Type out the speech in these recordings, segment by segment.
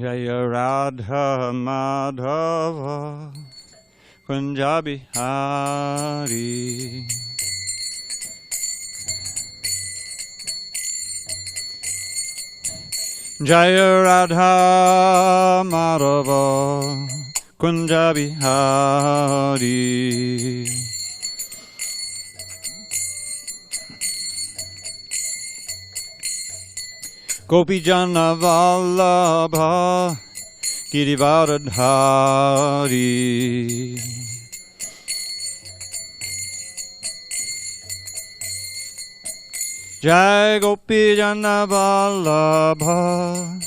Jaya Radha Madhava Kunja Bihari. Jaya Radha Madhava Kunja Bihari. Gopi Jana Vallabha Girivardhari. Jai Gopi Jana Vallabha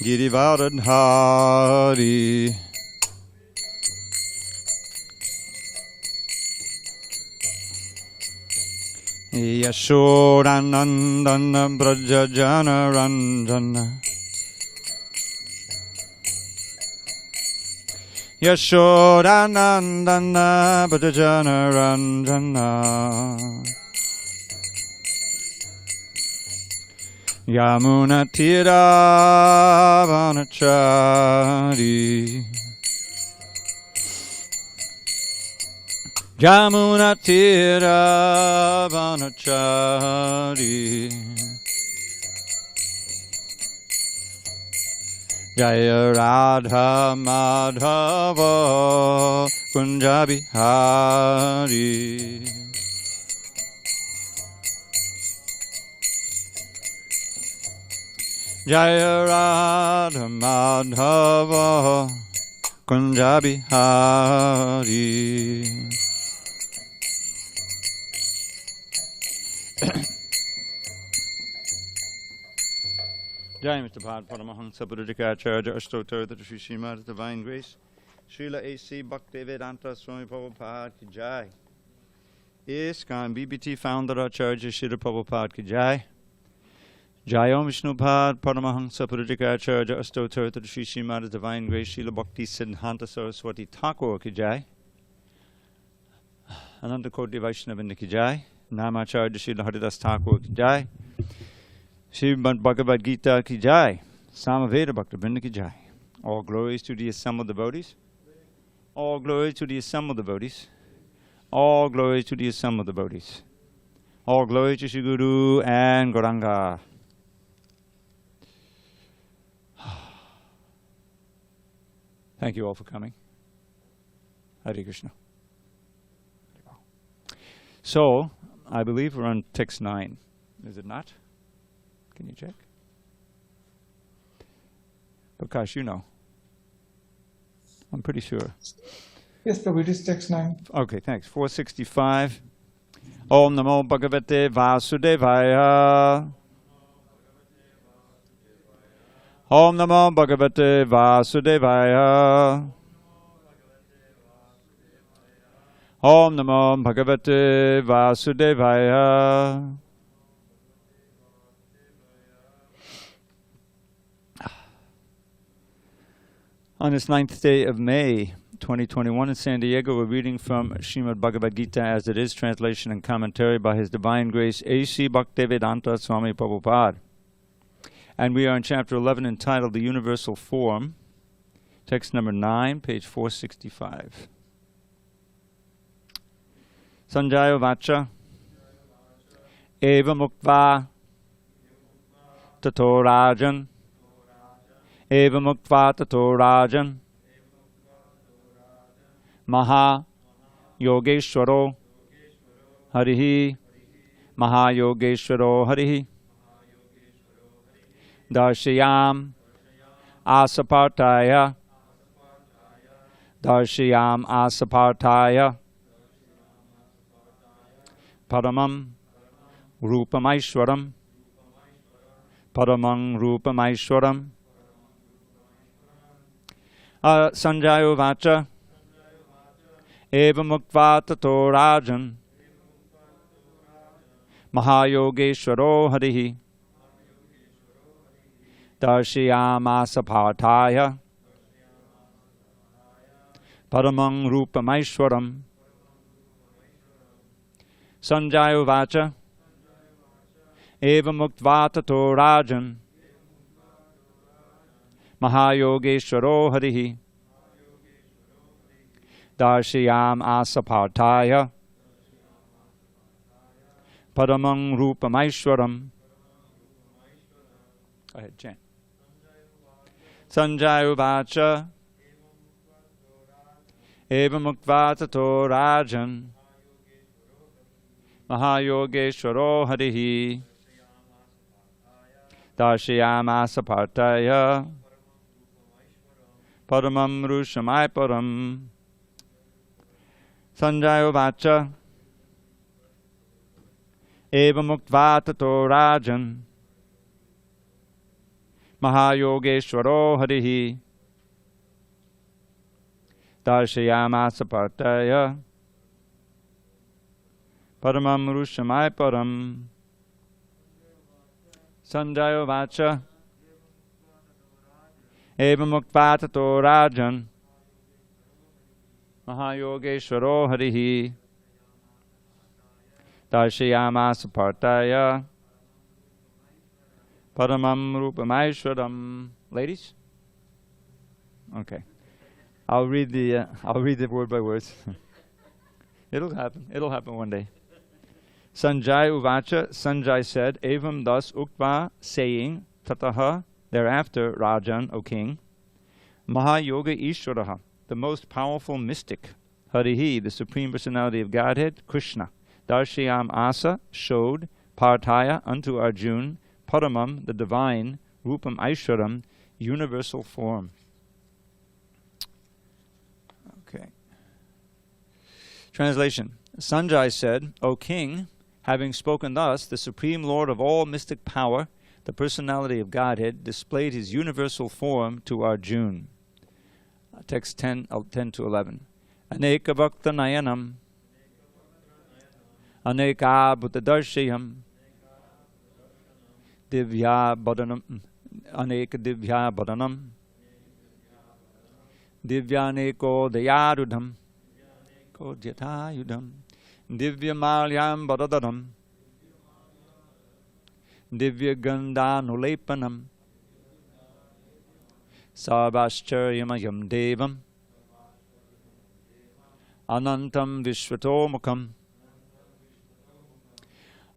Girivardhari. Yashodanandana Braja Jana Ranjana. Yashodanandana Braja Jana Ranjana. Yamuna Tira Vanachari. Yamuna Tira Vanachari. Jaya Radha Madhava Kunja Bihari. Jaya Radha Madhava Kunja Bihari. Jai Mr. Bhad Paramahansa Buddhikacharya Ashtotar that Sri Srimad Divine Grace Srila A.C. Bhaktivedanta Swami Prabhupada Ki Jai. ISKCON BBT Founder Acharya Srila Prabhupada Ki Jai. Jai Om Vishnu Bhad Paramahansa Buddhikacharya Ashtotar that Sri Srimad Divine Grace Srila Bhakti Siddhanta Saraswati Thakur Ki Jai. Ananda Koti Vaishnavinda Ki Jai. Namacharya Srila Haridas Thakur Ki Jai. Srimad Bhagavad Gita Ki Jai. Samaveda Bhaktivinoda Ki Jai. All glories to the assembled devotees. All glories to the assembled devotees. All glories to the assembled devotees. All glories to Shri Guru and Gauranga. Thank you all for coming. Hare Krishna. So, I believe we're on text 9. Is it not? Can you check? Prakash, you know. I'm pretty sure. Yes, Prabhu, it is text 9. Okay, thanks. 465. Om Namo Bhagavate Vasudevaya. Om Namo Bhagavate Vasudevaya. Om Namo Bhagavate Vasudevaya. On this 9th day of May, 2021 in SanDiego, we're reading from Srimad Bhagavad Gita as it is, translation and commentary by His Divine Grace A.C. Bhaktivedanta Swami Prabhupada. And we are in chapter 11 entitled The Universal Form, text number 9, page 465. Sanjaya Vacha Eva Muktva Tato Rajan Eva Muktva Tato Rajan Maha Yogeshwaro Harihi Maha Yogeshwaro Harihi Darshayam Asapartaya Darshayam Asapartaya Paramam Rupamaishwaram Paramam Rupamaishwaram Sanjaya Vacha Eva Muktva Tato Rajan Mahayogeshwaro Harihi Darshayamasa Partaya Paramam Rupamaishwaram Sanjaya Vacha Eva Muktva Tato Rajan Mahayogeshwaro Harihi Darshayam Asapartaya Paramang Rupamaishwaram. Go ahead, chant. Sanjaya Uvacha Evam Mukvatato Rajan Mahayogeshwaro Harihi Darshayamasa Partaya Paramam Rushamai Param. Sanjaya Vacha Eva Muktvatato Rajan Mahayogeshwaro Harihi Darshayamasa Partaya Paramam Rushamai Param. Sanjaya Vacha Eva Muktvatato Rajan Mahayogeshwaro Harihi Darshayamasa Partaya Paramam Rupamaishwaram. Ladies? Okay. I'll read the word by word. It'll happen. It'll happen one day. Sanjaya Uvacha, Sanjay said, Evam thus Ukva, saying, Tataha, thereafter, Rajan, O king, Mahayoga Ishwaraha, the most powerful mystic, Harihi, the Supreme Personality of Godhead, Krishna, Darshayam Asa, showed, Partaya, unto Arjun, Paramam, the divine, Rupam Aishwaram, universal form. Okay. Translation. Sanjay said, O king, having spoken thus, the Supreme Lord of all mystic power, the personality of Godhead, displayed his universal form to Arjun. Text 10 to 11. Aneka bhakta nayanam Aneka bhutadarshayam Divya badanam Aneka divya badanam Divyaneko dayarudham Kodyatayudham Divya malyam badadaram Divya gandanulepanam Sarvashcharyam devam Anantam vishvatomukam.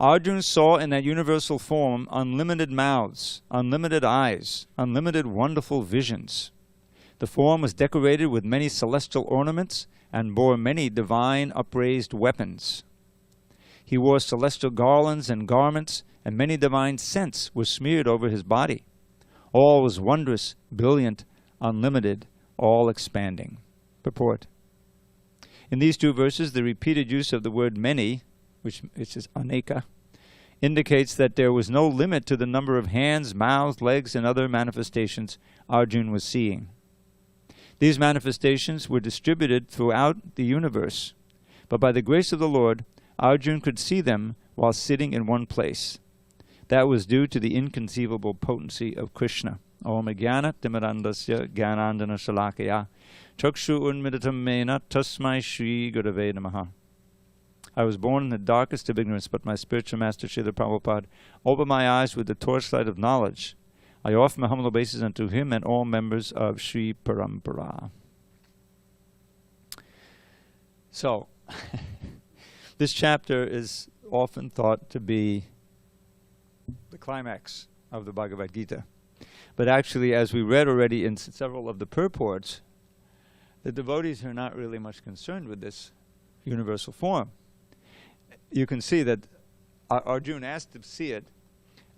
Arjuna saw in that universal form unlimited mouths, unlimited eyes, unlimited wonderful visions. The form was decorated with many celestial ornaments and bore many divine upraised weapons. He wore celestial garlands and garments, and many divine scents were smeared over his body. All was wondrous, brilliant, unlimited, all expanding. Purport. In these two verses, the repeated use of the word many, which is aneka, indicates that there was no limit to the number of hands, mouths, legs, and other manifestations Arjuna was seeing. These manifestations were distributed throughout the universe, but by the grace of the Lord, Arjuna could see them while sitting in one place. That was due to the inconceivable potency of Krishna. Om Jnana Timirandasya Jnanandana Shalakaya Chakshu Unmidatam Mena Tasmai Shri Gurave Namaha. I was born in the darkest of ignorance, but my spiritual master Srila Prabhupada opened my eyes with the torchlight of knowledge. I offer my humble obeisance unto him and all members of Sri Parampara. So, this chapter is often thought to be the climax of the Bhagavad Gita. But actually, as we read already in several of the purports, the devotees are not really much concerned with this universal form. You can see that Arjuna asked to see it,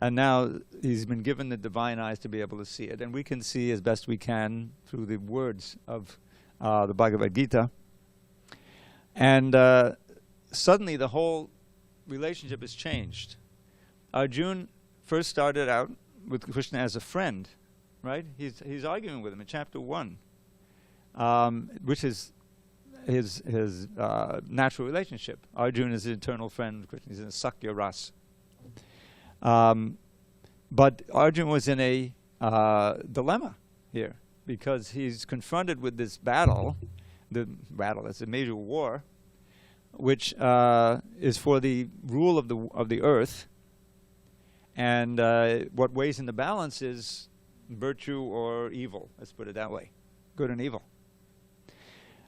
and now he's been given the divine eyes to be able to see it. And we can see as best we can through the words of the Bhagavad Gita. And suddenly the whole relationship has changed. Arjuna first started out with Krishna as a friend, right? He's arguing with him in chapter 1, which is his natural relationship. Arjuna is an eternal friend of Krishna. He's in a Sakya Ras. But Arjuna was in a dilemma here, because he's confronted with this battle. It's a major war, which is for the rule of the earth. And what weighs in the balance is virtue or evil. Let's put it that way. Good and evil.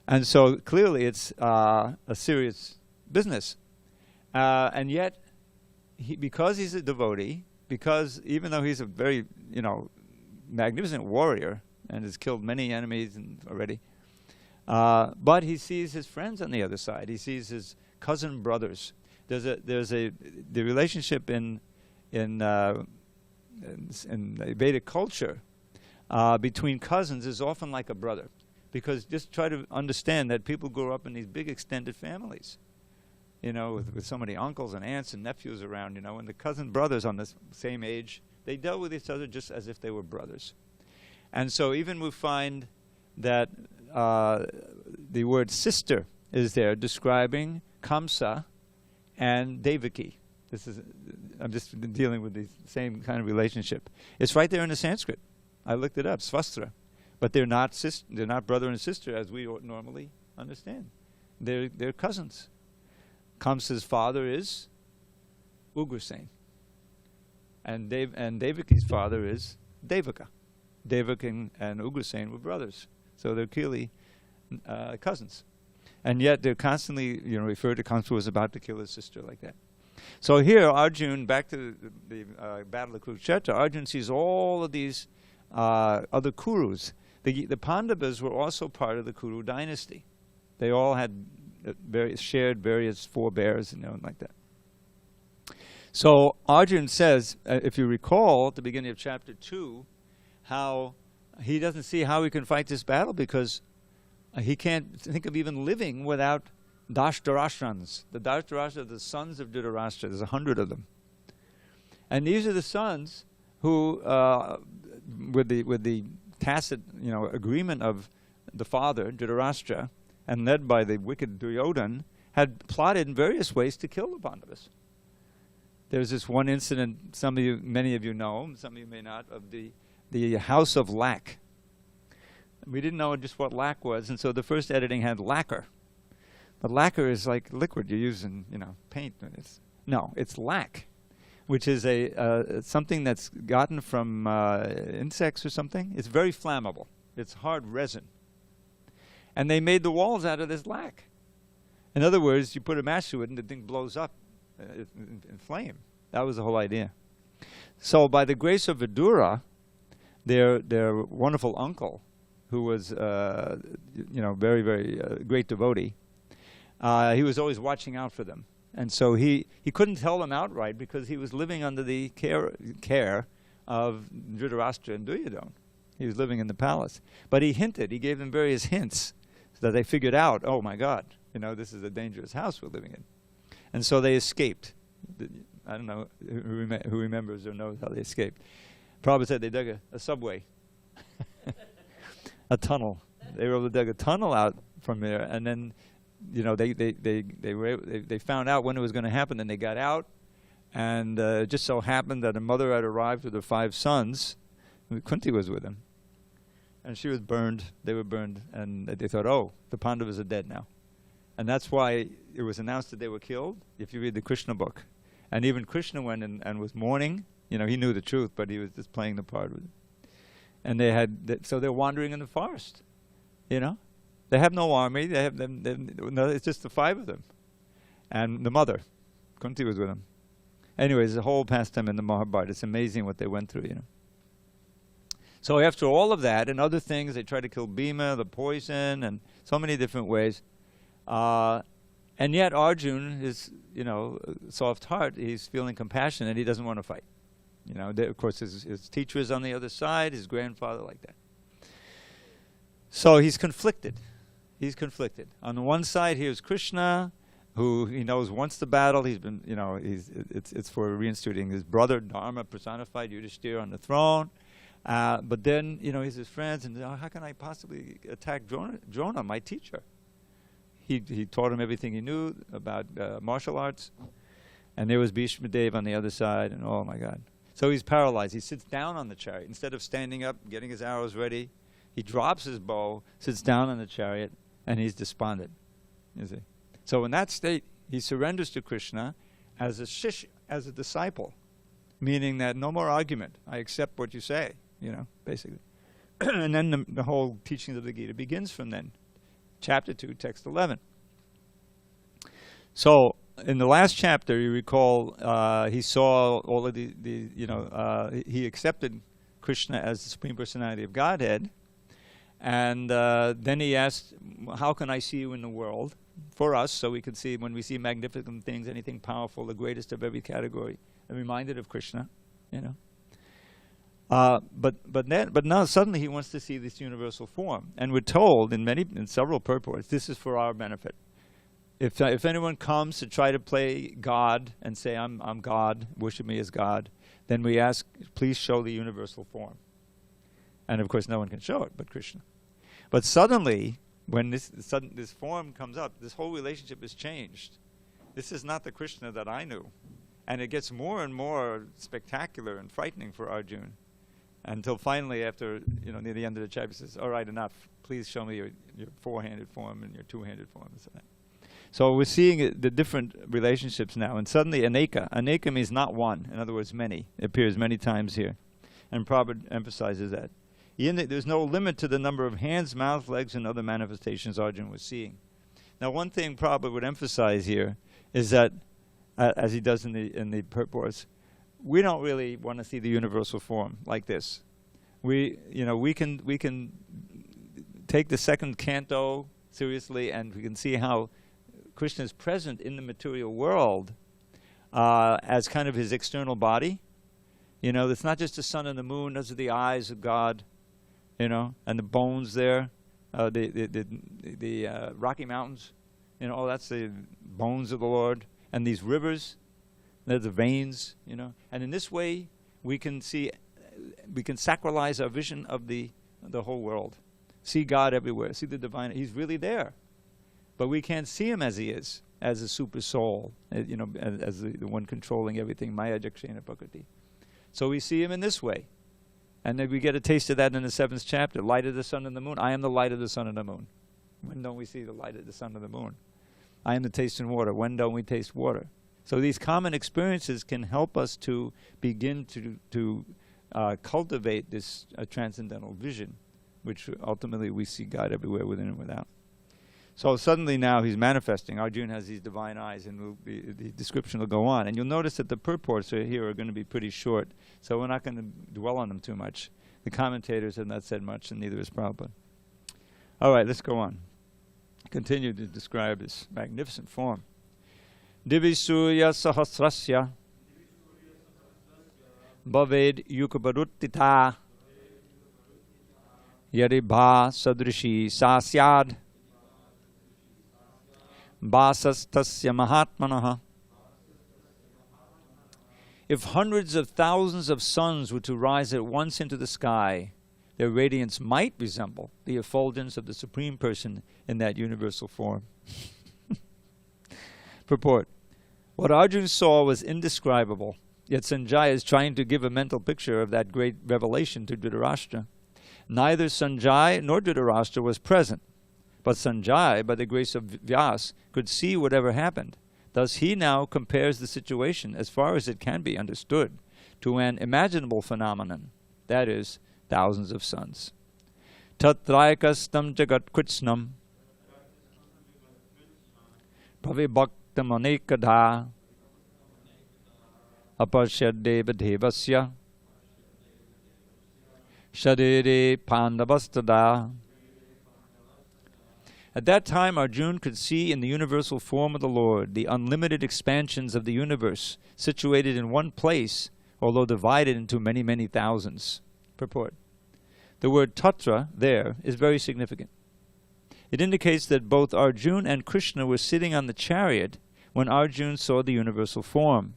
And so clearly it's a serious business. And yet, because he's a devotee, because even though he's a very, magnificent warrior and has killed many enemies already, but he sees his friends on the other side. He sees his cousin brothers. The relationship in Vedic culture between cousins is often like a brother, because just try to understand that people grow up in these big extended families, with so many uncles and aunts and nephews around, and the cousin brothers on the same age, they dealt with each other just as if they were brothers. And so even we find that the word sister is there describing Kamsa and Devaki. I'm just dealing with the same kind of relationship. It's right there in the Sanskrit. I looked it up, svastra. But they're not brother and sister as we normally understand. They're cousins. Kamsa's father is Ugrasen. And Devaki's father is Devaka. Devaka and Ugrasen were brothers. So they're clearly cousins. And yet they're constantly, referred to Kamsa was about to kill his sister like that. So here, Arjun, back to the Battle of Kurukshetra, Arjun sees all of these other Kurus. The Pandavas were also part of the Kuru dynasty. They all had shared various forebears and like that. So Arjun says, if you recall at the beginning of chapter 2, how he doesn't see how he can fight this battle because he can't think of even living without Dashtarashtrans. The Dashtarashtra are the sons of Dhritarashtra. There's 100 of them. And these are the sons who, with the tacit, agreement of the father, Dhritarashtra, and led by the wicked Duryodhana, had plotted in various ways to kill the Pandavas. There's this one incident, many of you know, some of you may not, of the House of Lac. We didn't know just what lac was, and so the first editing had lacquer. But lacquer is like liquid you use in, paint. It's lac, which is something that's gotten from insects or something. It's very flammable. It's hard resin. And they made the walls out of this lac. In other words, you put a match to it and the thing blows up in flame. That was the whole idea. So by the grace of Vidura, their wonderful uncle, who was, very, very great devotee, he was always watching out for them. And so he couldn't tell them outright because he was living under the care of Dhritarashtra and Duryodhana. He was living in the palace. But he gave them various hints so that they figured out, oh my God, this is a dangerous house we're living in. And so they escaped. I don't know who remembers or knows how they escaped. Prabhupada said they dug a subway, a tunnel. They were able to dig a tunnel out from there, and then, they found out when it was going to happen. Then they got out, and it just so happened that a mother had arrived with her 5 sons. Kunti was with them, and she was burned. They were burned, and they thought, oh, the Pandavas are dead now. And that's why it was announced that they were killed, if you read the Krishna book. And even Krishna went and was mourning. He knew the truth, but he was just playing the part with it. And so they're wandering in the forest, They have no army. They have no, it's just the 5 of them. And the mother, Kunti, was with them. Anyways, the whole pastime in the Mahabharata. It's amazing what they went through, So after all of that and other things, they try to kill Bhima, the poison, and so many different ways. And yet Arjun is, soft heart. He's feeling compassion, and he doesn't want to fight. Of course, his teacher is on the other side, his grandfather, like that. So he's conflicted. On the one side, here's Krishna, who he knows wants the battle. He's been, it's for reinstituting his brother, Dharma, personified, Yudhishthira on the throne. But then, he's his friends, and how can I possibly attack Drona, my teacher? He taught him everything he knew about martial arts. And there was Bhishma Dev on the other side, and oh my God. So he's paralyzed. He sits down on the chariot. Instead of standing up, getting his arrows ready, he drops his bow, sits down on the chariot, and he's despondent. You see? So in that state, he surrenders to Krishna as a shishya, as a disciple, meaning that no more argument. I accept what you say. basically. And then the whole teachings of the Gita begins from then. Chapter 2, text 11. So, in the last chapter, you recall, he saw all of he accepted Krishna as the Supreme Personality of Godhead. And then he asked, how can I see you in the world? For us, so we could see, when we see magnificent things, anything powerful, the greatest of every category, and reminded of Krishna, But now suddenly he wants to see this universal form. And we're told in several purports, this is for our benefit. If anyone comes to try to play God and say, I'm God, worship me as God, then we ask, please show the universal form. And of course no one can show it but Krishna. But suddenly, when this form comes up, this whole relationship is changed. This is not the Krishna that I knew. And it gets more and more spectacular and frightening for Arjuna. Until finally, after, near the end of the chapter, he says, all right, enough. Please show me your four-handed form and your two-handed form. So we're seeing the different relationships now. And suddenly, aneka. Aneka means not one. In other words, many. It appears many times here. And Prabhupada emphasizes that. There's no limit to the number of hands, mouth, legs, and other manifestations Arjuna was seeing. Now, one thing Prabhupada would emphasize here is that, as he does in the purports, we don't really want to see the universal form like this. We can take the second canto seriously, and we can see how Krishna is present in the material world as kind of his external body. It's not just the sun and the moon; those are the eyes of God. And the bones there, the Rocky Mountains. That's the bones of the Lord. And these rivers, they're the veins, And in this way, we can sacralize our vision of the whole world. See God everywhere. See the divine. He's really there. But we can't see him as he is, as a super soul, as the one controlling everything. Maya Jakshena Prakriti. So we see him in this way. And then we get a taste of that in the 7th chapter. Light of the sun and the moon. I am the light of the sun and the moon. When don't we see the light of the sun and the moon? I am the taste in water. When don't we taste water? So these common experiences can help us to begin to cultivate this transcendental vision, which ultimately we see God everywhere, within and without. So suddenly now he's manifesting. Arjuna has these divine eyes, and the description will go on. And you'll notice that the purports here are going to be pretty short, so we're not going to dwell on them too much. The commentators have not said much, and neither has Prabhupada. All right, let's go on. Continue to describe this magnificent form. Divisuya sahasrasya bhaved yukabaruttita yaribha sadrishi sasyad Basastasya Mahatmanaha. If hundreds of thousands of suns were to rise at once into the sky, their radiance might resemble the effulgence of the Supreme Person in that universal form. Purport. What Arjuna saw was indescribable, yet Sanjaya is trying to give a mental picture of that great revelation to Dhritarashtra. Neither Sanjaya nor Dhritarashtra was present. But Sanjaya, by the grace of Vyas, could see whatever happened. Thus he now compares the situation, as far as it can be understood, to an imaginable phenomenon, that is, thousands of suns. Tatrayakastam jagat kritsnam bhavibhaktam anekadha aparshaddeva devasya shadere pandavastada. At that time, Arjuna could see in the universal form of the Lord the unlimited expansions of the universe, situated in one place, although divided into many, many thousands. Purport. The word tatra there is very significant. It indicates that both Arjuna and Krishna were sitting on the chariot when Arjuna saw the universal form.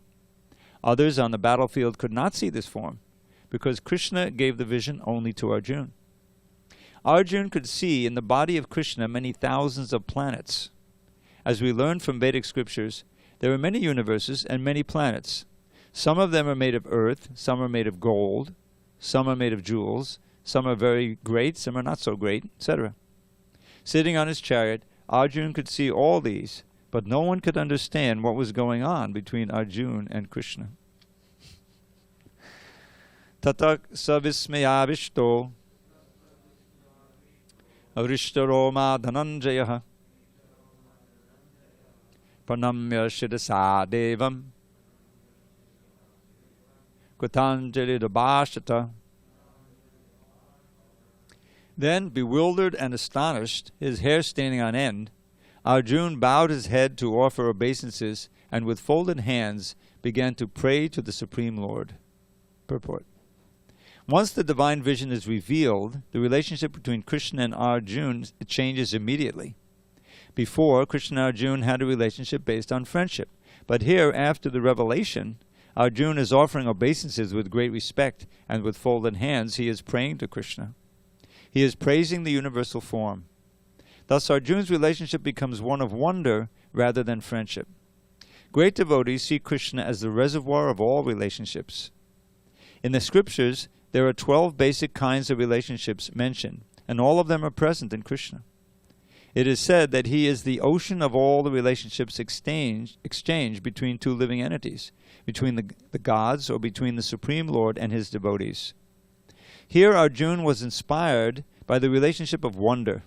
Others on the battlefield could not see this form, because Krishna gave the vision only to Arjuna. Arjuna could see in the body of Krishna many thousands of planets. As we learn from Vedic scriptures, there are many universes and many planets. Some of them are made of earth, some are made of gold, some are made of jewels, some are very great, some are not so great, etc. Sitting on his chariot, Arjuna could see all these, but no one could understand what was going on between Arjuna and Krishna. Tatak savismayavishto Aristaroma Dhananjaya Pranamya Shidasa Devam Kutanjali Dabashata. Then, bewildered and astonished, his hair standing on end, Arjuna bowed his head to offer obeisances and with folded hands began to pray to the Supreme Lord. Purport. Once the divine vision is revealed, the relationship between Krishna and Arjuna changes immediately. Before, Krishna and Arjuna had a relationship based on friendship. But here, after the revelation, Arjuna is offering obeisances with great respect, and with folded hands he is praying to Krishna. He is praising the universal form. Thus Arjuna's relationship becomes one of wonder rather than friendship. Great devotees see Krishna as the reservoir of all relationships. In the scriptures, there are 12 basic kinds of relationships mentioned, and all of them are present in Krishna. It is said that he is the ocean of all the relationships exchanged between two living entities, between the gods or between the Supreme Lord and his devotees. Here Arjuna was inspired by the relationship of wonder.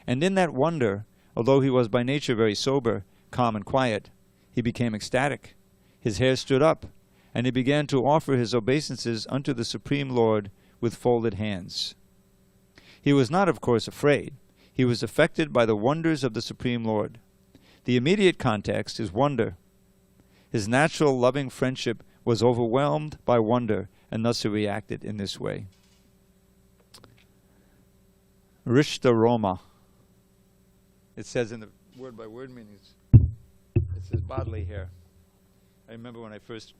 And in that wonder, although he was by nature very sober, calm and quiet, he became ecstatic. His hair stood up, and he began to offer his obeisances unto the Supreme Lord with folded hands. He was not, of course, afraid. He was affected by the wonders of the Supreme Lord. The immediate context is wonder. His natural loving friendship was overwhelmed by wonder, and thus he reacted in this way. Rishta Roma. It says in the word-by-word meanings, it says bodily hair. I remember when I first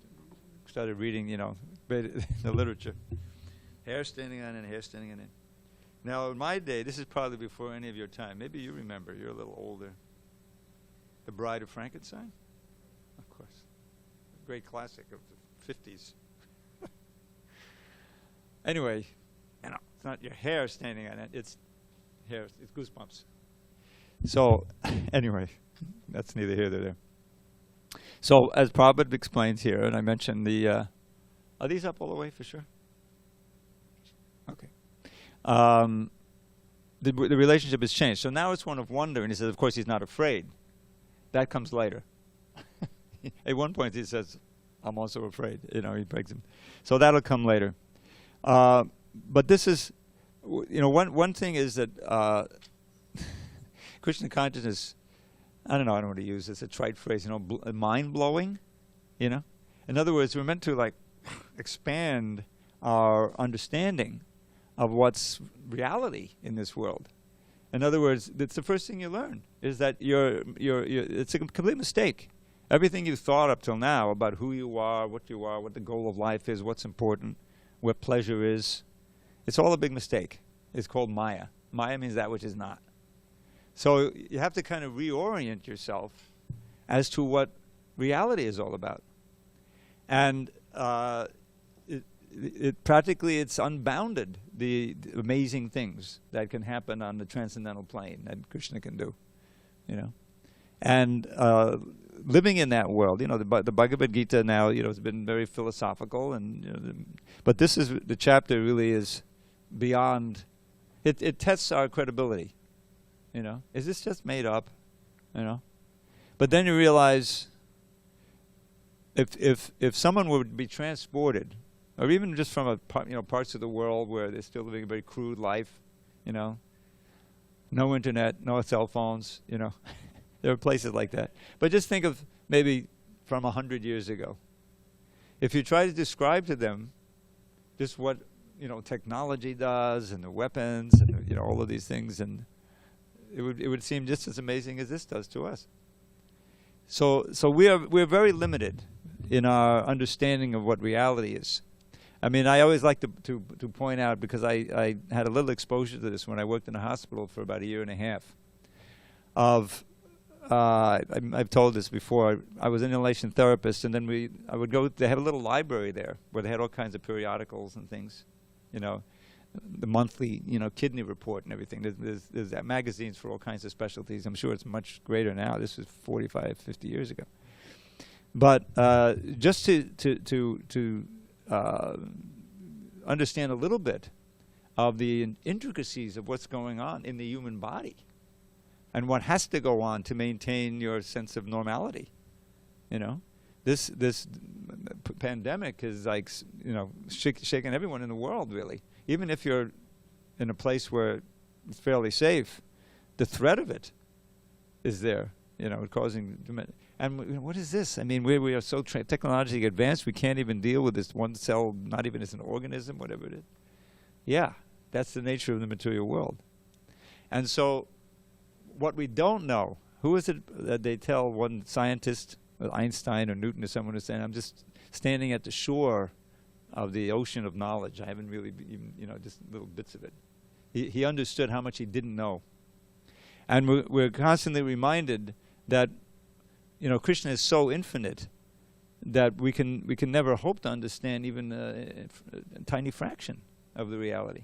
started reading, the literature. Hair standing on end, hair standing on end. Now, in my day, this is probably before any of your time. Maybe you remember. You're a little older. The Bride of Frankenstein? Of course. A great classic of the 50s. Anyway, it's not your hair standing on it. It's hair. It's goosebumps. So, anyway, that's neither here nor there. So, as Prabhupada explains here, and I mentioned the... are these up all the way for sure? Okay. The relationship has changed. So now it's one of wonder, and he says, of course, he's not afraid. That comes later. At one point he says, I'm also afraid. He begs him. So that'll come later. But this is, one thing is that Krishna consciousness, I don't want to use this, a trite phrase, mind-blowing, In other words, we're meant to, expand our understanding of what's reality in this world. In other words, it's the first thing you learn, is that it's a complete mistake. Everything you thought up till now about who you are, what the goal of life is, what's important, what pleasure is, it's all a big mistake. It's called Maya. Maya means that which is not. So you have to kind of reorient yourself as to what reality is all about. And practically it's unbounded, the amazing things that can happen on the transcendental plane that Krishna can do, And living in that world, the Bhagavad Gita now, has been very philosophical, and but this is, the chapter really is beyond, it tests our credibility, Is this just made up, But then you realize if someone would be transported, or even just from parts of the world where they're still living a very crude life, no internet, no cell phones, there are places like that. But just think of maybe from 100 years ago. If you try to describe to them just what technology does, and the weapons, and all of these things, and it would seem just as amazing as this does to us. So we're very limited in our understanding of what reality is. I mean, I always like to point out, because I had a little exposure to this when I worked in a hospital for about a year and a half. I've told this before. I was an inhalation therapist, and then I would go. They had a little library there where they had all kinds of periodicals and things, the monthly, kidney report and everything. There's magazines for all kinds of specialties. I'm sure it's much greater now. This was 45, 50 years ago. But just to understand a little bit of the intricacies of what's going on in the human body and what has to go on to maintain your sense of normality. You know, this pandemic is like, you know, shaking everyone in the world, really. Even if you're in a place where it's fairly safe, the threat of it is there, you know, causing. And what is this? I mean, we are so technologically advanced, we can't even deal with this one cell, not even as an organism, whatever it is. Yeah, that's the nature of the material world. And so, what we don't know, who is it that they tell one scientist, Einstein or Newton or someone, is saying, I'm just standing at the shore of the ocean of knowledge. I haven't really even, you know, just little bits of it. He understood how much he didn't know. And we're constantly reminded that, you know, Krishna is so infinite that we can never hope to understand even a tiny fraction of the reality,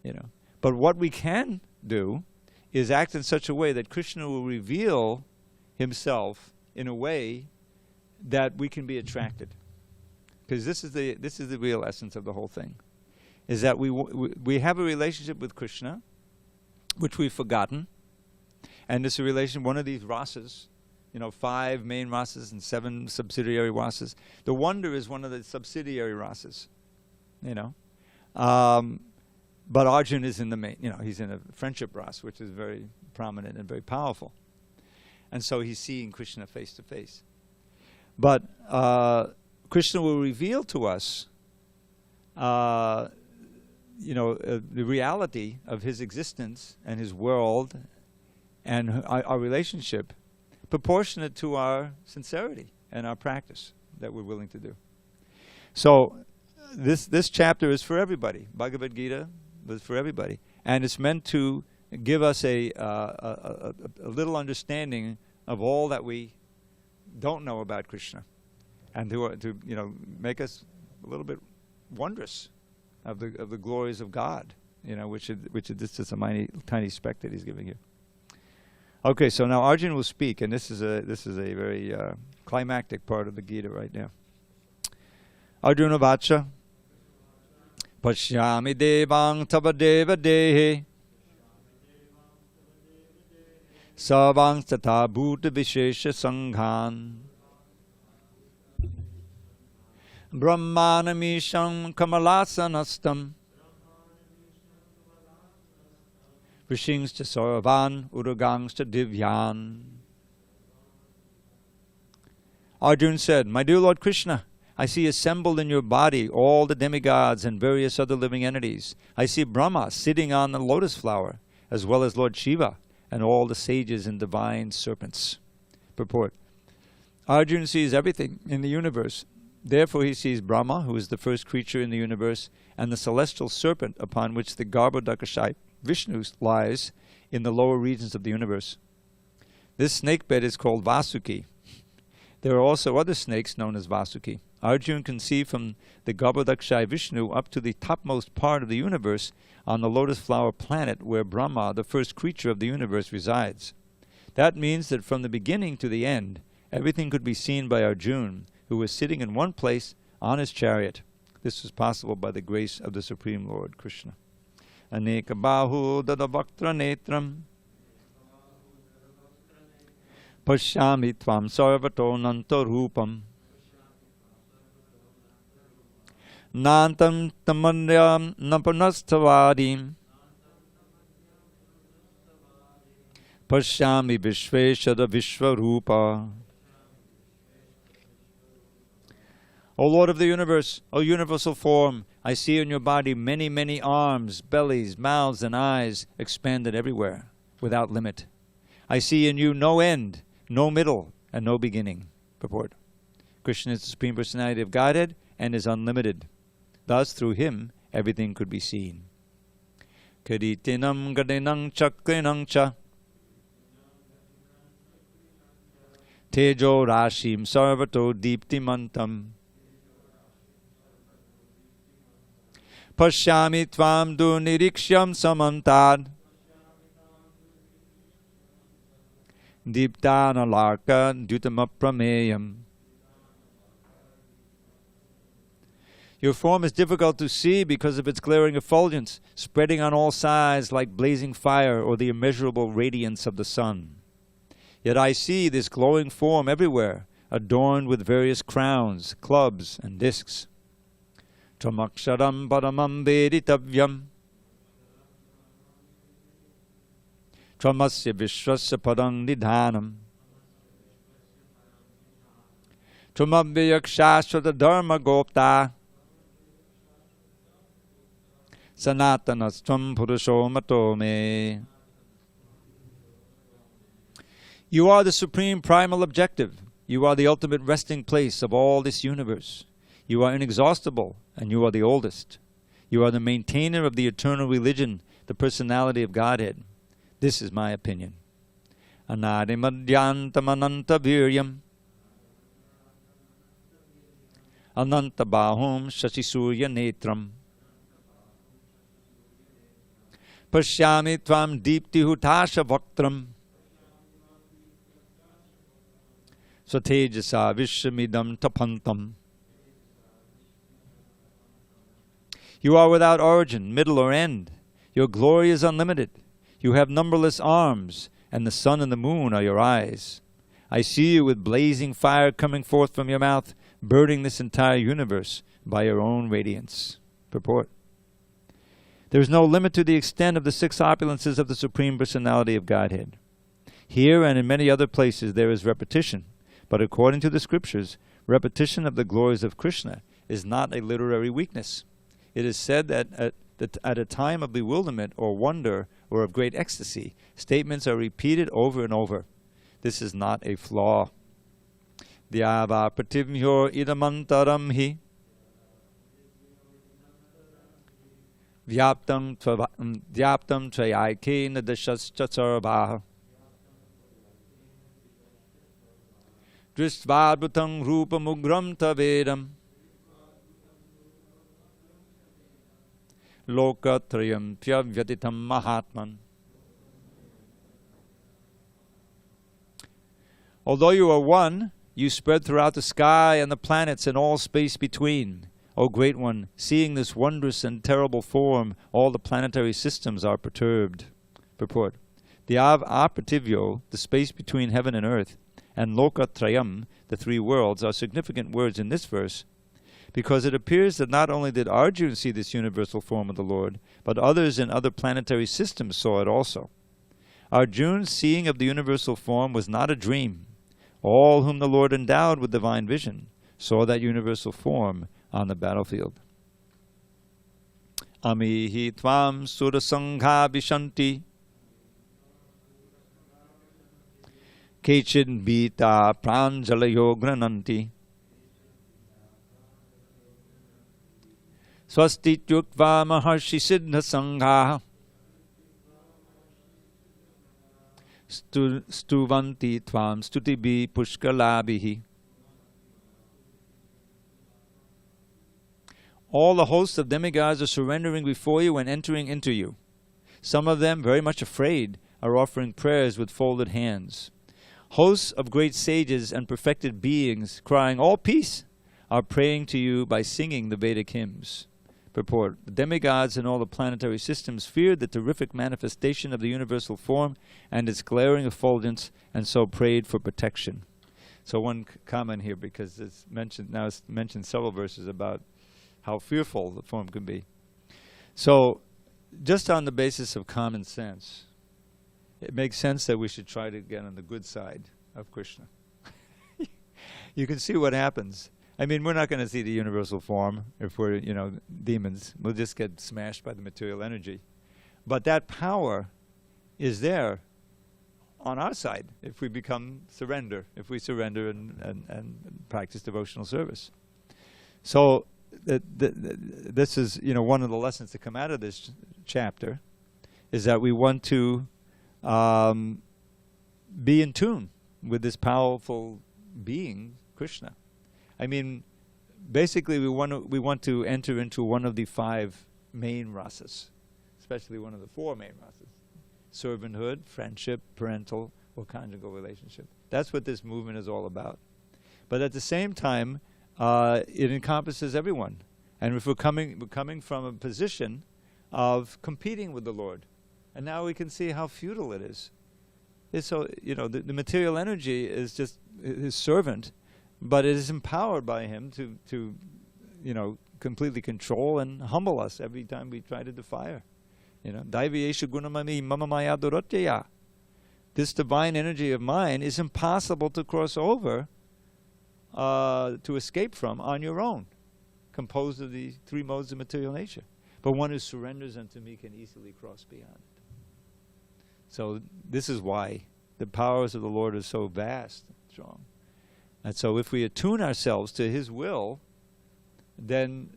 you know. But what we can do is act in such a way that Krishna will reveal himself in a way that we can be attracted. Because this is the real essence of the whole thing, is that we have a relationship with Krishna, which we've forgotten, and it's a relation, one of these rasas, you know, 5 main rasas and 7 subsidiary rasas. The wonder is one of the subsidiary rasas, you know. But Arjuna is in the main, you know, he's in a friendship rasa, which is very prominent and very powerful. And so he's seeing Krishna face to face. But Krishna will reveal to us, you know, the reality of his existence and his world and our relationship proportionate to our sincerity and our practice that we're willing to do. So this chapter is for everybody. Bhagavad Gita is for everybody. And it's meant to give us a little understanding of all that we don't know about Krishna, and to you know, make us a little bit wondrous of the glories of God, you know, which is just a tiny speck that he's giving you. Okay, so now Arjuna will speak, and this is a very climactic part of the Gita right now. Arjuna Vacha Pashyami Devang Tava Deva Dehe Savang Tata Bhuta Vishesha Sanghan Brahmanamisham Kamalasanastam Vishingsta Sarvan Uragangsta Divyan. Arjuna said, My dear Lord Krishna, I see assembled in your body all the demigods and various other living entities. I see Brahma sitting on the lotus flower, as well as Lord Shiva and all the sages and divine serpents. Purport. Arjuna sees everything in the universe. Therefore he sees Brahma, who is the first creature in the universe, and the celestial serpent upon which the Garbhodakashayi Vishnu lies in the lower regions of the universe. This snake bed is called Vasuki. There are also other snakes known as Vasuki. Arjuna can see from the Garbhodakashayi Vishnu up to the topmost part of the universe on the lotus flower planet where Brahma, the first creature of the universe, resides. That means that from the beginning to the end, everything could be seen by Arjuna, who was sitting in one place on his chariot. This was possible by the grace of the Supreme Lord Krishna. Aneka bahu dadavaktra netram Pashyami tvam sarvato nantarupam Nantam tamanyam napanastavadim Pashyami vishveshada vishvarupa. O Lord of the universe, O universal form, I see in your body many, many arms, bellies, mouths, and eyes expanded everywhere, without limit. I see in you no end, no middle, and no beginning. Purport. Krishna is the Supreme Personality of Godhead and is unlimited. Thus, through him, everything could be seen. Kaditinam gadinam chakrinam cha Tejo rashim sarvato deeptimantam Pashyami tvam duniriksham samantad Deeptana larka dutamaprameyam Your form is difficult to see because of its glaring effulgence, spreading on all sides like blazing fire or the immeasurable radiance of the sun. Yet I see this glowing form everywhere, adorned with various crowns, clubs, and discs. Tramaksharam paramam veditavyam Tramasya vishwasya padang nidhanam Tramabhyakshashvata dharma gopta Sanatanastvam purusho mato me. You are the supreme primal objective. You are the ultimate resting place of all this universe. You are inexhaustible, and you are the oldest. You are the maintainer of the eternal religion, the personality of Godhead. This is my opinion. Anadimadyantam ananta viryam ananta bahum shasisurya netram pashyami tvam deepti hutasha vaktram Satejasa Vishramidam Tapantam. You are without origin, middle, or end. Your glory is unlimited. You have numberless arms, and the sun and the moon are your eyes. I see you with blazing fire coming forth from your mouth, burning this entire universe by your own radiance. Purport. There is no limit to the extent of the six opulences of the Supreme Personality of Godhead. Here and in many other places there is repetition. But according to the scriptures, repetition of the glories of Krishna is not a literary weakness. It is said that at a time of bewilderment or wonder or of great ecstasy, statements are repeated over and over. This is not a flaw. Vyava prativmyor idamantaram hi vyaptam trayayke nadashaschatsarabha Dristvadbhutam rupamugram tavedam lokatrayam pyavyatitam mahatman. Although you are one, you spread throughout the sky and the planets and all space between. O Great One, seeing this wondrous and terrible form, all the planetary systems are perturbed. Purport. The Aprativyo, the space between heaven and earth, and Lokatrayam, the three worlds, are significant words in this verse, because it appears that not only did Arjuna see this universal form of the Lord, but others in other planetary systems saw it also. Arjuna's seeing of the universal form was not a dream. All whom the Lord endowed with divine vision saw that universal form on the battlefield. Amihi tvam surasangha vishanti Kechid bita pranjalayo grananti Swasti tyuktva maharshi siddha sangha Stuvanti tvam stutibi pushkalabihi. All the hosts of demigods are surrendering before you and entering into you. Some of them, very much afraid, are offering prayers with folded hands. Hosts of great sages and perfected beings, crying, "All peace," are praying to you by singing the Vedic hymns. Purport. The demigods and all the planetary systems feared the terrific manifestation of the universal form and its glaring effulgence, and so prayed for protection. So one comment here, because it's mentioned several verses about how fearful the form can be. So, just on the basis of common sense, it makes sense that we should try to get on the good side of Krishna. You can see what happens. I mean, we're not going to see the universal form if we're, demons. We'll just get smashed by the material energy. But that power is there on our side if we surrender and practice devotional service. So this is, one of the lessons to come out of this chapter, is that we want to be in tune with this powerful being, Krishna. I mean, basically we want to enter into one of the 5 main rasas, especially one of the 4 main rasas: servanthood, friendship, parental, or conjugal relationship. That's what this movement is all about. But at the same time, it encompasses everyone. And if we're coming from a position of competing with the Lord. And now we can see how futile it is. It's so, the material energy is just his servant, but it is empowered by him to completely control and humble us every time we try to defy her. Daiviyesha gunamami mama maya duratya. This divine energy of mine is impossible to cross over, to escape from on your own, composed of the three modes of material nature. But one who surrenders unto me can easily cross beyond it. So this is why the powers of the Lord are so vast and strong. And so if we attune ourselves to his will, then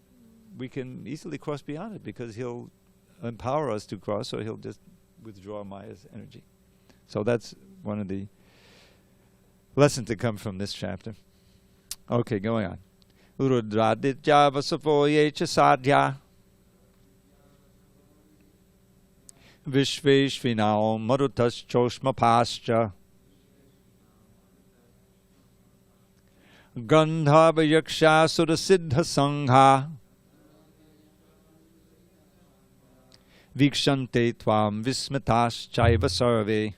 we can easily cross beyond it, because he'll empower us to cross, or he'll just withdraw Maya's energy. So that's one of the lessons that come from this chapter. Okay, going on. Rudraditya vasapoye cha sadhya Vishveshvinao marutas choshma pascha Gandhava yaksha sura siddha sangha Vikshante tvam vismitas chaiva sarve.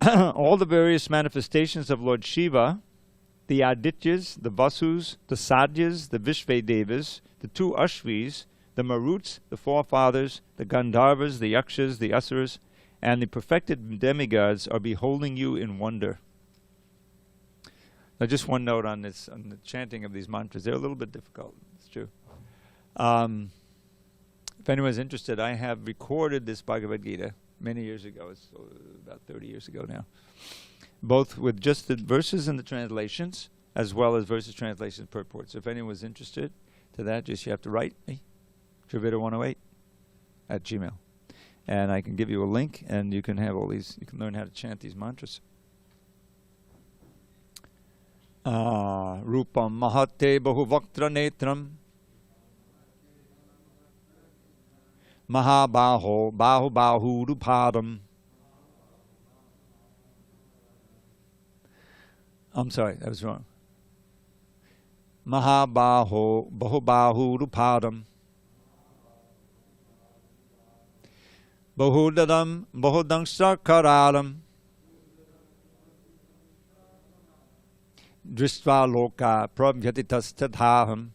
All the various manifestations of Lord Shiva, the Adityas, the Vasus, the Sadhyas, the Vishvedevas, the two Ashvis, the Maruts, the forefathers, the Gandharvas, the Yakshas, the Asuras, and the perfected demigods are beholding you in wonder. Now just one note on this, on the chanting of these mantras. They're a little bit difficult, it's true. If anyone's interested, I have recorded this Bhagavad Gita many years ago. It's about 30 years ago now. Both with just the verses and the translations, as well as verses, translations, purports. If anyone's interested to that, just you have to write me, Dravida108 at Gmail. And I can give you a link, and you can have all these, you can learn how to chant these mantras. Rupam mahate bahuvaktra netram Mahabaho bahu rupadam. I'm sorry, that was wrong. Mahabaho bahu rupadam Bahudadam bahudangsakkararam Dristva loka prabhyatitas tadhaham.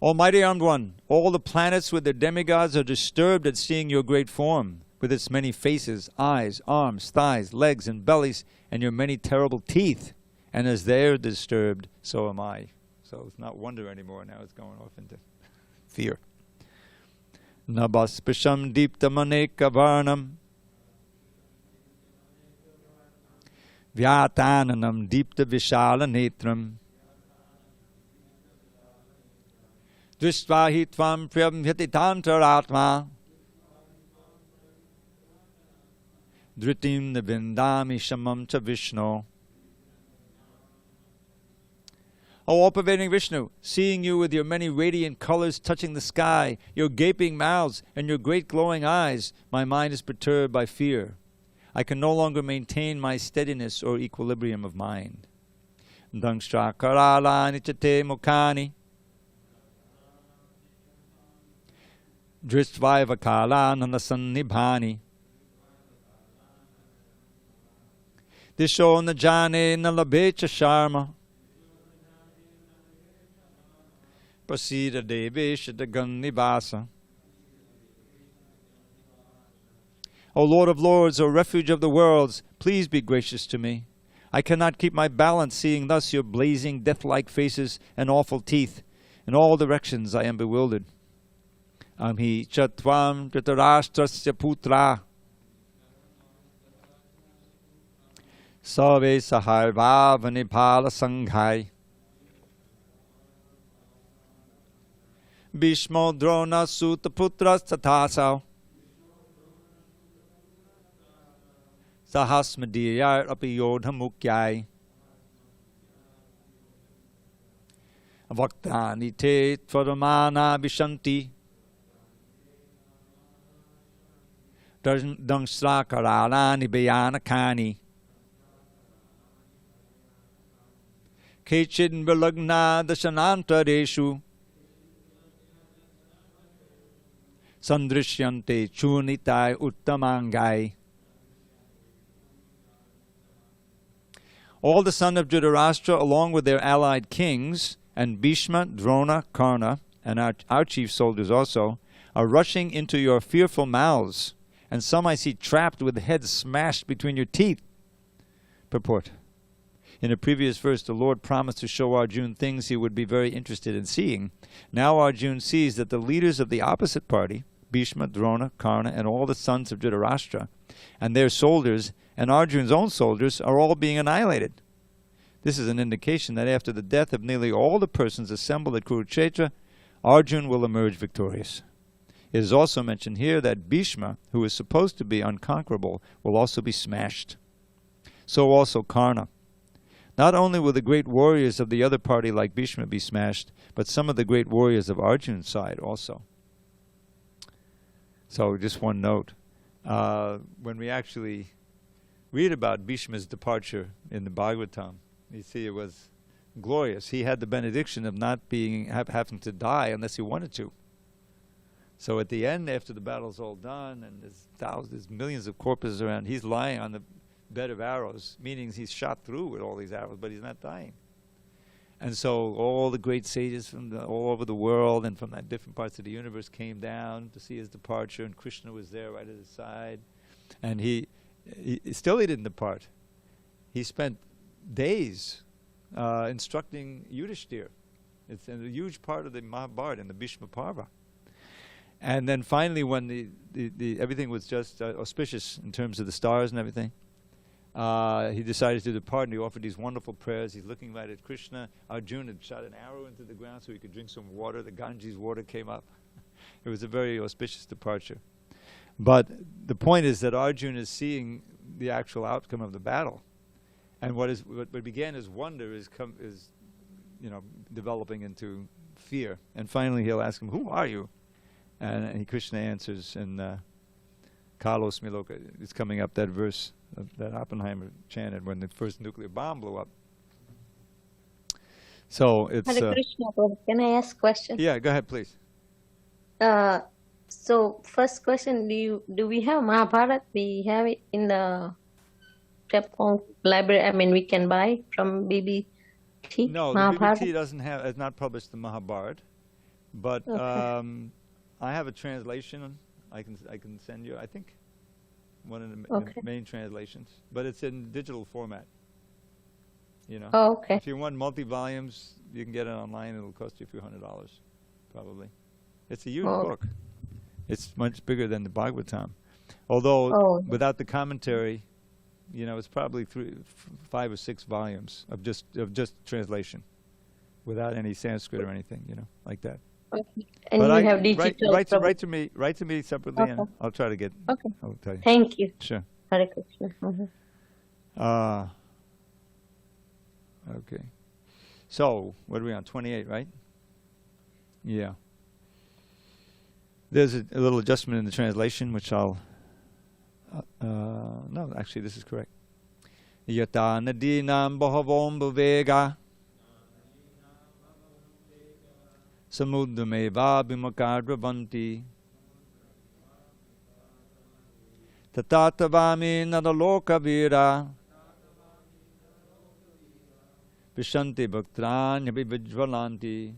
Almighty Armed One, all the planets with their demigods are disturbed at seeing your great form, with its many faces, eyes, arms, thighs, legs, and bellies, and your many terrible teeth. And as they're disturbed, so am I. So it's not wonder anymore, now it's going off into fear. Nabaspisham deeptamaneka varnam Vyatananam deepta vishala netram Drishtva tvam priyamhyatitantaratma Dhritim navindami shamam cha Vishnu. O all-pervading Vishnu, seeing you with your many radiant colors touching the sky, your gaping mouths, and your great glowing eyes, my mind is perturbed by fear. I can no longer maintain my steadiness or equilibrium of mind. Dangstra karalani chate mukani Dristvaiva kalananda sannibhani Disho najane nalabecha sharma Prasida devesha dagannivasa. O Lord of Lords, O refuge of the worlds, please be gracious to me. I cannot keep my balance seeing thus your blazing death-like faces and awful teeth. In all directions I am bewildered. Amhi chatvam dhritarashtrasya putra Save saharvavanipala sanghai Bhishmo Drona Sutaputras Tatasau Sahasmadiyar Apiyodha Mukyai Vaktani Te Tvaramana Vishanti Dangsrakaralani Bayanakani Kechid Vilagna Dashanantareshu Sandrishyante Chunitai Uttamangai. All the sons of Dhritarashtra, along with their allied kings, and Bhishma, Drona, Karna, and our chief soldiers also, are rushing into your fearful mouths, and some I see trapped with heads smashed between your teeth. Purport. In a previous verse, the Lord promised to show Arjuna things he would be very interested in seeing. Now Arjuna sees that the leaders of the opposite party, Bhishma, Drona, Karna, and all the sons of Dhritarashtra, and their soldiers, and Arjuna's own soldiers, are all being annihilated. This is an indication that after the death of nearly all the persons assembled at Kurukshetra, Arjuna will emerge victorious. It is also mentioned here that Bhishma, who is supposed to be unconquerable, will also be smashed. So also Karna. Not only will the great warriors of the other party like Bhishma be smashed, but some of the great warriors of Arjuna's side also. So just one note. When we actually read about Bhishma's departure in the Bhagavatam, you see it was glorious. He had the benediction of not having to die unless he wanted to. So at the end, after the battle's all done, and there's millions of corpses around, he's lying on the bed of arrows, meaning he's shot through with all these arrows, but he's not dying. And so all the great sages from all over the world and from different parts of the universe came down to see his departure, and Krishna was there right at his side. And he still didn't depart. He spent days instructing Yudhishthira. It's a huge part of the Mahabharata and the Bhishma Parva. And then finally, when the everything was just auspicious in terms of the stars and everything, he decided to depart, and he offered these wonderful prayers. He's looking right at Krishna. Arjuna had shot an arrow into the ground so he could drink some water. The Ganges water came up. It was a very auspicious departure. But the point is that Arjuna is seeing the actual outcome of the battle, and what began as wonder is developing into fear. And finally, he'll ask him, "Who are you?" And Krishna answers, and Kalos Miloka is coming up, that verse that Oppenheimer chanted when the first nuclear bomb blew up. So it's... Hare Krishna, can I ask a question? Yeah, go ahead, please. So first question, do we have Mahabharata? We have it in the temple library. I mean, we can buy from BBT. No, the BBT has not published the Mahabharata, but okay. I have a translation. I can send you. I think one of the main translations, but it's in digital format. Oh, okay. If you want multi-volumes, you can get it online. It'll cost you a few $100s, probably. It's a huge book. It's much bigger than the Bhagavatam, although without the commentary, it's probably 5 or 6 volumes of just translation, without any Sanskrit or anything, like that. Okay. And but you have digital. Write to me separately, and I'll try to get. Okay. I'll tell you. Thank you. Sure. Hare Krishna. Okay. So what are we on? 28, right? Yeah. There's a little adjustment in the translation, which I'll. No, actually, this is correct. Yata nadinam bahavom bhavega. Samudrameva bimakadраvanti tatatavami nadaloka vira vishanti bhaktranya vijvalanti.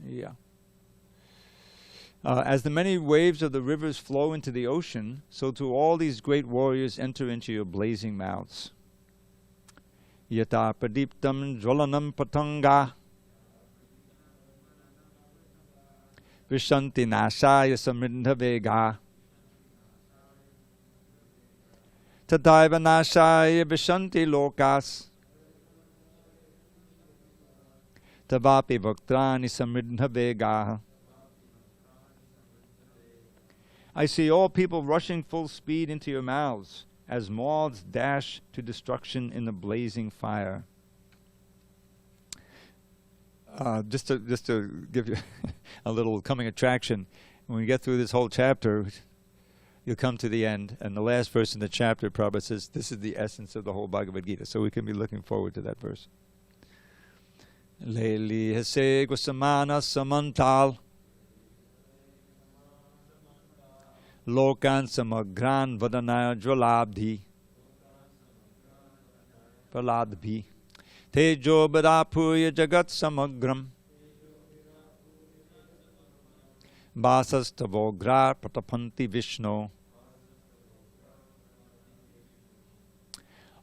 Yeah. As the many waves of the rivers flow into the ocean, so too all these great warriors enter into your blazing mouths. Yata pradiptam jwalanam patanga vishanti nashaya samridha vega tadaiva nashaya vishanti lokas tavapi bhaktrani samridha vega. I see all people rushing full speed into your mouths, as moths dash to destruction in the blazing fire. Just to give you a little coming attraction, when we get through this whole chapter, you'll come to the end, and the last verse in the chapter, Prabhupada says, this is the essence of the whole Bhagavad Gita. So we can be looking forward to that verse. Leli hese gusamana samantal lokan samagran vadanaya jvalabdhi praladbhi tejo badapuya jagat samagram Vasastavogra pratapanti Vishnu.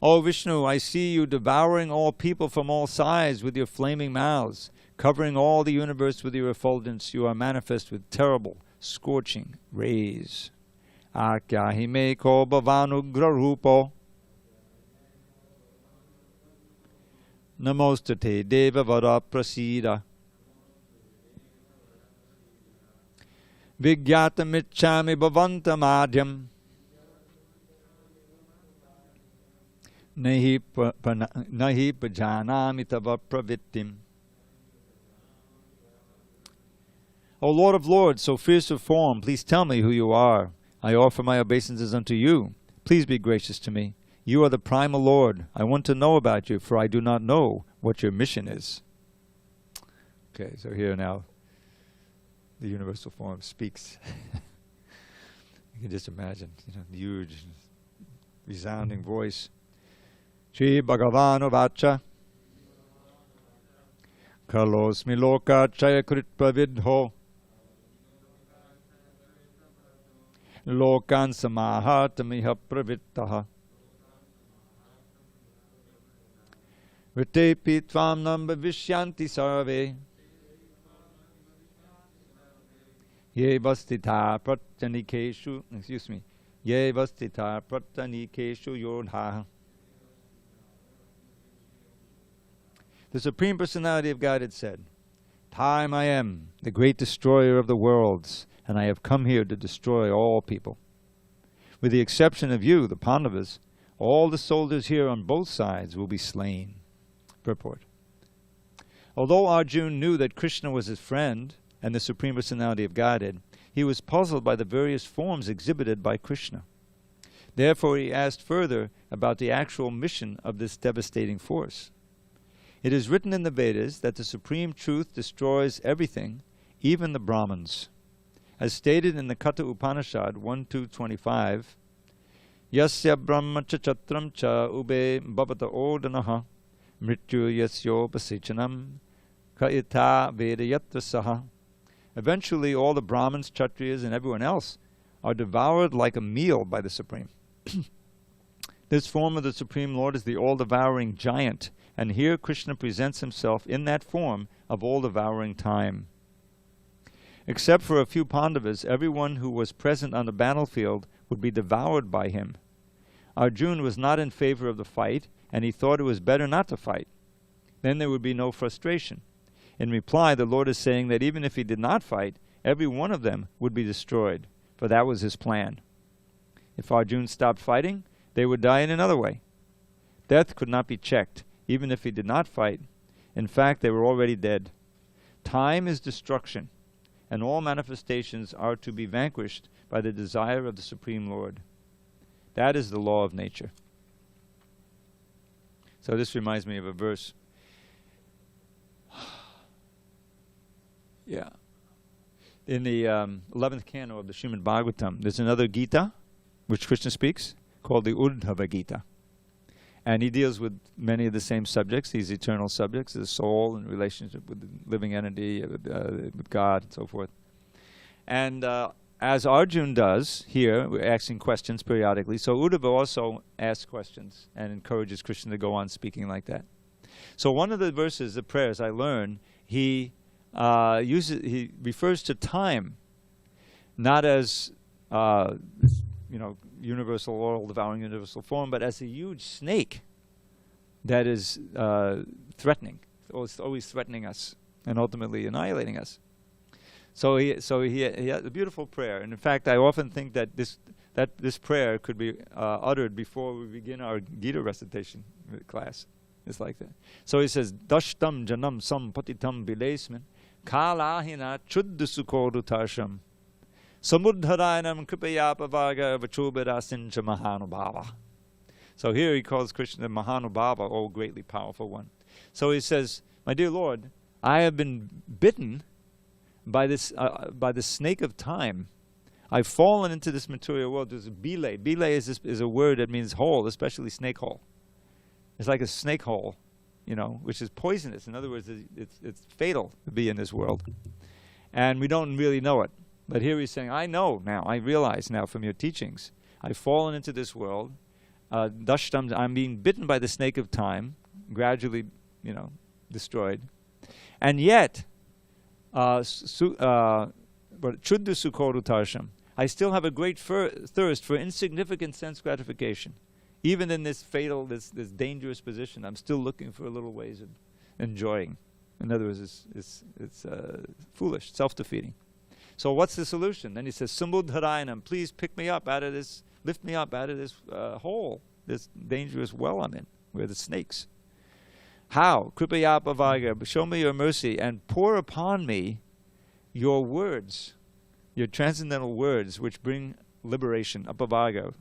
O Vishnu, I see you devouring all people from all sides with your flaming mouths, covering all the universe with your effulgence. You are manifest with terrible, scorching rays. Akyahime ko bhavanugra rupo. Namostate deva vara prasida. Vigyatamichami bhavantamadhyam nahi pajanami tava pravittim. O Lord of Lords, so fierce of form, please tell me who you are. I offer my obeisances unto you. Please be gracious to me. You are the primal Lord. I want to know about you, for I do not know what your mission is. Okay, so here now the universal form speaks. You can just imagine, the huge, resounding voice. Shri Bhagavano Vacha Kalosmi Loka Chayakritpa Vidho Lokan Samahatamiha Pravittaha Vitepi Tvam Namba Vishyanti Sarve Ye Vastita Prattanikeshu, Ye Vastita Prattanikeshu Yodha. The Supreme Personality of Godhead said, Time I am, the great destroyer of the worlds, and I have come here to destroy all people. With the exception of you, the Pandavas, all the soldiers here on both sides will be slain. Purport. Although Arjuna knew that Krishna was his friend and the Supreme Personality of Godhead, he was puzzled by the various forms exhibited by Krishna. Therefore he asked further about the actual mission of this devastating force. It is written in the Vedas that the Supreme Truth destroys everything, even the Brahmins. As stated in the Katha Upanishad 1.2.25, Yasya Brahma cha chatram cha ube bhavata odanaha mrityu yasyo pasichanam ka ita vedayatra saha. Eventually all the Brahmins, Kshatriyas, and everyone else are devoured like a meal by the Supreme. This form of the Supreme Lord is the all-devouring giant, and here Krishna presents himself in that form of all-devouring time. Except for a few Pandavas, everyone who was present on the battlefield would be devoured by him. Arjuna was not in favor of the fight, and he thought it was better not to fight. Then there would be no frustration. In reply, the Lord is saying that even if he did not fight, every one of them would be destroyed, for that was his plan. If Arjuna stopped fighting, they would die in another way. Death could not be checked, even if he did not fight. In fact, they were already dead. Time is destruction, and all manifestations are to be vanquished by the desire of the Supreme Lord. That is the law of nature. So this reminds me of a verse. Yeah. In the 11th canto of the Srimad Bhagavatam, there's another Gita, which Krishna speaks, called the Uddhava Gita. And he deals with many of the same subjects, these eternal subjects, the soul and relationship with the living entity, with God, and so forth. And as Arjuna does here, we're asking questions periodically, so Uddhava also asks questions and encourages Krishna to go on speaking like that. So one of the verses, the prayers I learned, he refers to time, not as universal, all-devouring universal form, but as a huge snake that is threatening, always threatening us and ultimately annihilating us. So he had a beautiful prayer, and in fact, I often think that this prayer could be uttered before we begin our Gita recitation class. It's like that. So he says, Dashtam janam sam patitam bilesmin kalahina chuddasukodutasham Samuddharayanam kripayapavaga vachobirasincha mahanubhava. So here he calls Krishna Mahanubhava, oh greatly powerful one. So he says, my dear Lord, I have been bitten by the snake of time. I've fallen into this material world. There's a bile. Bile is a word that means hole, especially snake hole. It's like a snake hole, which is poisonous. In other words, it's fatal to be in this world. And we don't really know it. But here he's saying, I know now, I realize now from your teachings, I've fallen into this world. Dashtam, I'm being bitten by the snake of time, gradually, destroyed. And yet, Chuddu Sukoru Tarsham, I still have a great thirst for insignificant sense gratification. Even in this fatal, this dangerous position, I'm still looking for a little ways of enjoying. In other words, it's foolish, self-defeating. So what's the solution? Then he says, Sambuddharayanam, please pick me up out of this, lift me up out of this hole, this dangerous well I'm in, where the snakes. How? Kripayapavaga, show me your mercy and pour upon me your words, your transcendental words, which bring liberation, apavaga,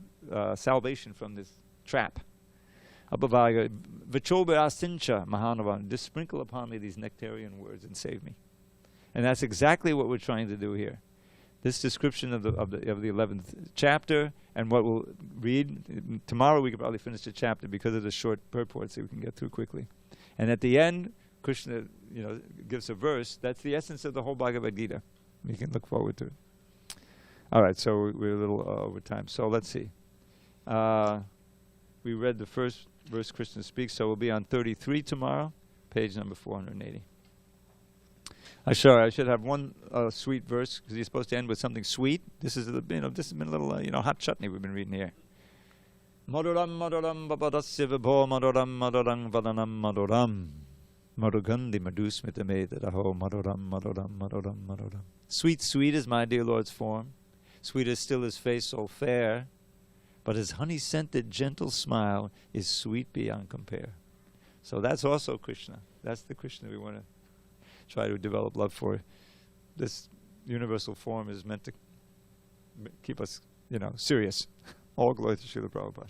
salvation from this trap. Apavaga, vachobirasincha mahanavan, just sprinkle upon me these nectarian words and save me. And that's exactly what we're trying to do here. This description of the 11th chapter, and what we'll read tomorrow, we could probably finish the chapter because of the short purport, so we can get through quickly. And at the end, Krishna, gives a verse. That's the essence of the whole Bhagavad Gita. We can look forward to it. All right, so we're a little over time. So let's see. We read the first verse Krishna speaks, so we'll be on 33 tomorrow, page number 480. I should have one sweet verse, because he's supposed to end with something sweet. This has been a little hot chutney we've been reading here. Maduram maduram babadasya vibho maduram maduram vadanam maduram madugandhi madusmitamedadaho maduram maduram maduram maduram. Sweet, sweet is my dear Lord's form. Sweet is still his face so fair. But his honey-scented gentle smile is sweet beyond compare. So that's also Krishna. That's the Krishna we want to try to develop love for. This universal form is meant to keep us, serious. All glory to Srila Prabhupada.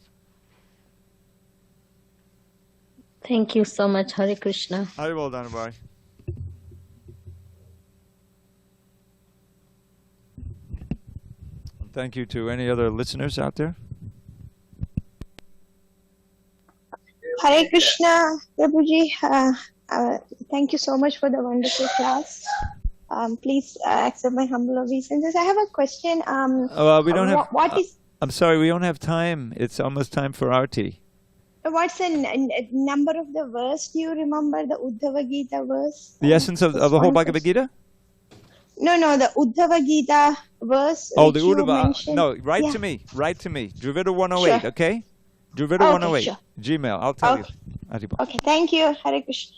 Thank you so much, Hare Krishna. Hari Bol Dhanabai. Thank you to any other listeners out there. Hare Krishna, Prabhuji. Thank you so much for the wonderful class. Please accept my humble obeisances. I have a question. We don't have. What is? I'm sorry, we don't have time. It's almost time for Aarti. What's the number of the verse? Do you remember the Uddhava Gita verse? The essence of the whole Bhagavad Gita? No, the Uddhava Gita verse. Oh, the Uddhava. No, write to me. Write to me. Dravida 108, sure. Okay? Dravida 108. Sure. Gmail. I'll tell you. Okay, thank you. Hare Krishna.